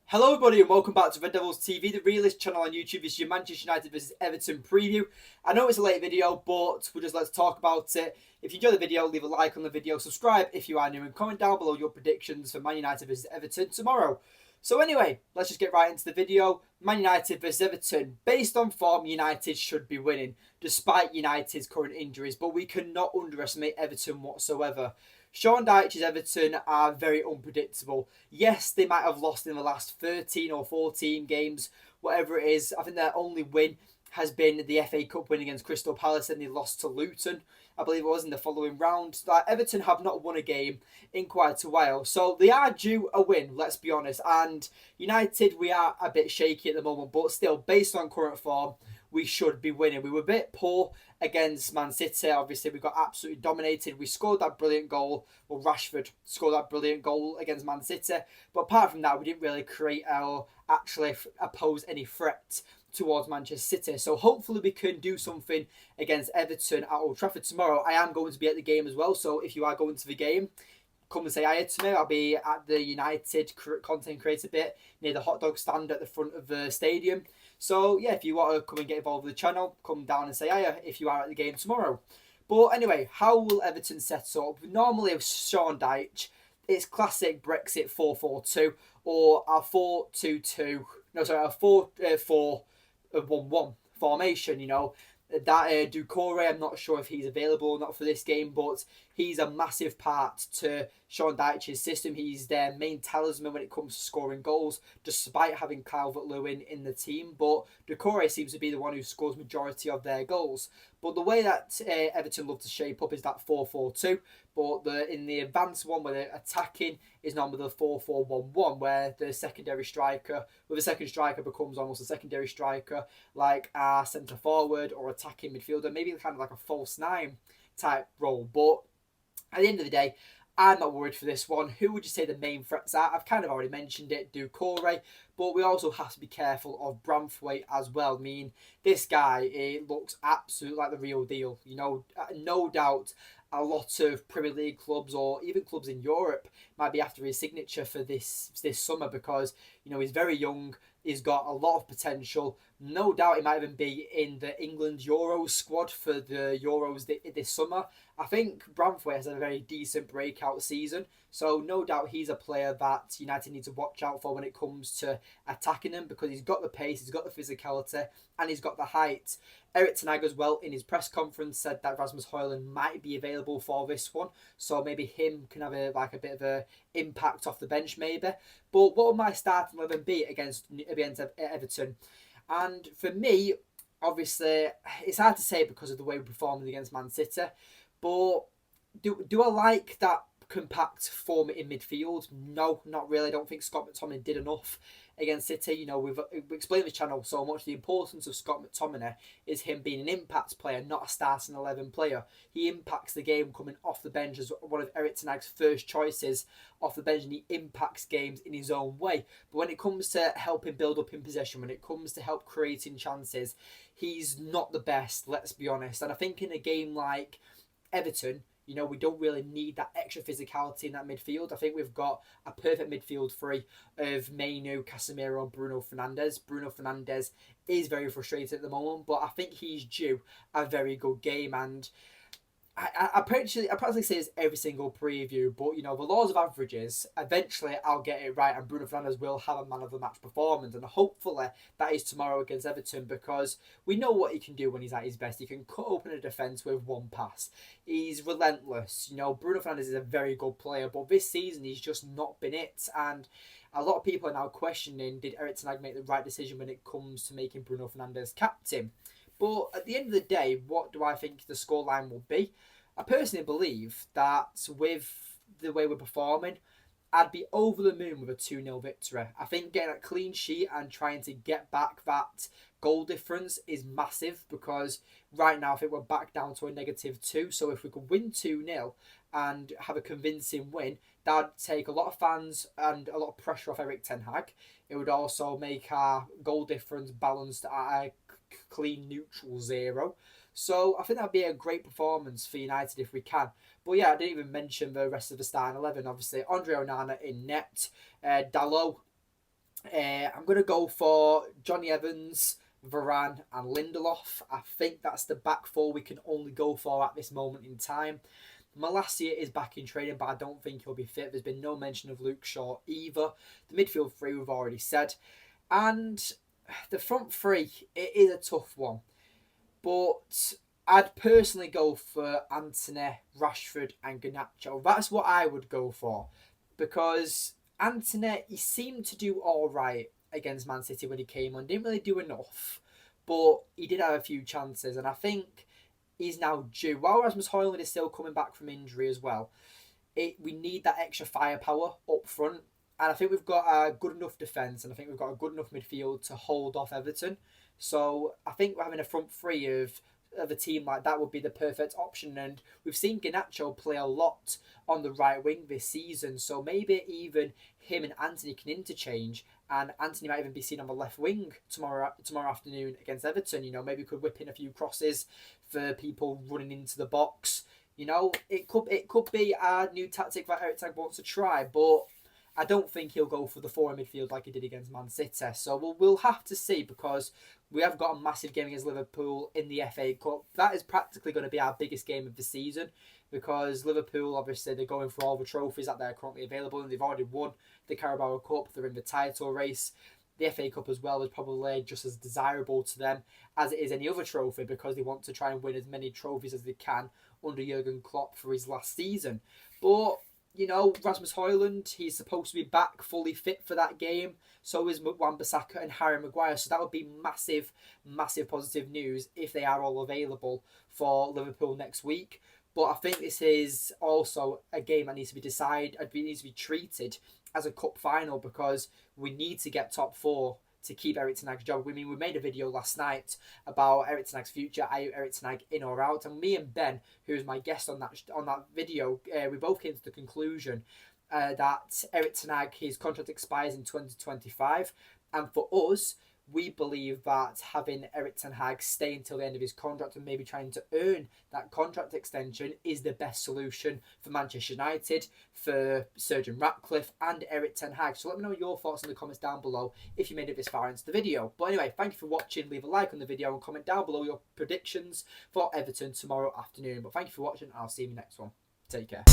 Hello everybody and welcome back to Red Devils TV, the realist channel on YouTube. This is your Manchester United vs Everton preview. I know it's a late video, but let's talk about it. If you enjoy the video, leave a like on the video, subscribe if you are new, and comment down below your predictions for Man United vs Everton tomorrow. So anyway, let's just get right into the video. Man United vs Everton. Based on form, United should be winning, despite United's current injuries, but we cannot underestimate Everton whatsoever. Sean Dyche's Everton are very unpredictable. Yes, they might have lost in the last 13 or 14 games, whatever it is. I think their only win has been the FA Cup win against Crystal Palace, and they lost to Luton, I believe it was, in the following round. Everton have not won a game in quite a while, so they are due a win, let's be honest. And United, we are a bit shaky at the moment, but still, based on current form, we should be winning. We were a bit poor against Man City. Obviously, we got absolutely dominated. We scored that brilliant goal. Well, Rashford scored that brilliant goal against Man City. But apart from that, we didn't really create or actually pose any threat towards Manchester City. So hopefully we can do something against Everton at Old Trafford tomorrow. I am going to be at the game as well. So if you are going to the game, come and say hi to me. I'll be at the United content creator bit near the hot dog stand at the front of the stadium. So yeah, if you want to come and get involved with the channel, come down and say hi if you are at the game tomorrow. But anyway, how will Everton set up? Normally with Sean Dyche, it's classic Brexit 4-4-2 or a 4-2-2. No, sorry, a 4-4-1-1 formation. You know that Doucouré, I'm not sure if he's available or not for this game, but he's a massive part to Sean Dyche's system. He's their main talisman when it comes to scoring goals, despite having Calvert-Lewin in the team. But Doucouré seems to be the one who scores majority of their goals. But the way that Everton love to shape up is that 4-4-2. But in the advanced one, where they're attacking, is normally the 4-4-1-1, where the secondary striker, the second striker becomes almost a secondary striker, like a centre forward or attacking midfielder, maybe kind of like a false nine type role. But at the end of the day, I'm not worried for this one. Who would you say the main threats are? I've kind of already mentioned it, Doucouré, but we also have to be careful of Branthwaite as well. I mean, this guy, looks absolutely like the real deal. You know, no doubt a lot of Premier League clubs or even clubs in Europe might be after his signature for this summer because, you know, he's very young. He's got a lot of potential. No doubt he might even be in the England Euros squad for the Euros this summer. I think Branthwaite has a very decent breakout season. So no doubt he's a player that United need to watch out for when it comes to attacking him because he's got the pace, he's got the physicality, and he's got the height. Eric Ten Hag as well in his press conference said that Rasmus Hojlund might be available for this one. So maybe him can have a bit of a impact off the bench maybe. But what will my starting 11 be against Everton? And for me, obviously, it's hard to say because of the way we performed against Man City. But do I like that compact form in midfield? No, not really. I don't think Scott McTominay did enough against City. You know, we've explained this channel so much. The importance of Scott McTominay is him being an impact player, not a starting 11 player. He impacts the game coming off the bench as one of Eric Ten Hag's first choices off the bench, and he impacts games in his own way. But when it comes to helping build up in possession, when it comes to help creating chances, he's not the best, let's be honest. And I think in a game like Everton, you know, we don't really need that extra physicality in that midfield. I think we've got a perfect midfield three of Mainu, Casemiro, and Bruno Fernandes. Bruno Fernandes is very frustrated at the moment, but I think he's due a very good game. And I practically say this every single preview, but you know, the laws of averages, eventually I'll get it right and Bruno Fernandes will have a man of the match performance, and hopefully that is tomorrow against Everton because we know what he can do when he's at his best. He can cut open a defence with one pass. He's relentless. You know, Bruno Fernandes is a very good player, but this season he's just not been it, and a lot of people are now questioning, did Eric Ten Hag make the right decision when it comes to making Bruno Fernandes captain? But at the end of the day, what do I think the scoreline will be? I personally believe that with the way we're performing, I'd be over the moon with a 2-0 victory. I think getting a clean sheet and trying to get back that goal difference is massive because right now I think we're back down to a -2. So if we could win 2-0 and have a convincing win, that would take a lot of fans and a lot of pressure off Eric Ten Hag. It would also make our goal difference balanced at a clean neutral 0. So I think that'd be a great performance for United if we can. But yeah, I didn't even mention the rest of the starting 11. Obviously, Andre Onana in net, Dalot I'm going to go for Johnny Evans, Varane and Lindelof. I think that's the back four we can only go for at this moment in time. Malacia is back in training, but I don't think he'll be fit. There's been no mention of Luke Shaw either. The midfield three we've already said. And the front three, it is a tough one. But I'd personally go for Antony, Rashford and Garnacho. That's what I would go for. Because Antony, he seemed to do all right against Man City when he came on. Didn't really do enough. But he did have a few chances. And I think he's now due. While Rasmus Hojlund is still coming back from injury as well, we need that extra firepower up front. And I think we've got a good enough defence and I think we've got a good enough midfield to hold off Everton. So I think having a front three of a team like that would be the perfect option. And we've seen Garnacho play a lot on the right wing this season. So maybe even him and Antony can interchange. And Antony might even be seen on the left wing tomorrow afternoon against Everton. You know, maybe we could whip in a few crosses for people running into the box. You know, it could be a new tactic that Eric Ten Hag wants to try, but I don't think he'll go for the four in midfield like he did against Man City. So we'll have to see, because we have got a massive game against Liverpool in the FA Cup. That is practically going to be our biggest game of the season, because Liverpool, obviously, they're going for all the trophies that they're currently available, and they've already won the Carabao Cup. They're in the title race. The FA Cup as well is probably just as desirable to them as it is any other trophy, because they want to try and win as many trophies as they can under Jurgen Klopp for his last season. But, you know, Rasmus Hojlund, he's supposed to be back fully fit for that game. So is Wan-Bissaka and Harry Maguire. So that would be massive, massive positive news if they are all available for Liverpool next week. But I think this is also a game that needs to be decided, it needs to be treated as a cup final, because we need to get top four to keep Eric Ten Hag's job. I mean, we made a video last night about Eric Ten Hag's future, Eric Ten Hag in or out, and me and Ben, who was my guest on that video, we both came to the conclusion that Eric Ten Hag, his contract expires in 2025, and for us, we believe that having Eric Ten Hag stay until the end of his contract and maybe trying to earn that contract extension is the best solution for Manchester United, for Sir Jim Ratcliffe and Eric Ten Hag. So let me know your thoughts in the comments down below if you made it this far into the video. But anyway, thank you for watching. Leave a like on the video and comment down below your predictions for Everton tomorrow afternoon. But thank you for watching. I'll see you in the next one. Take care.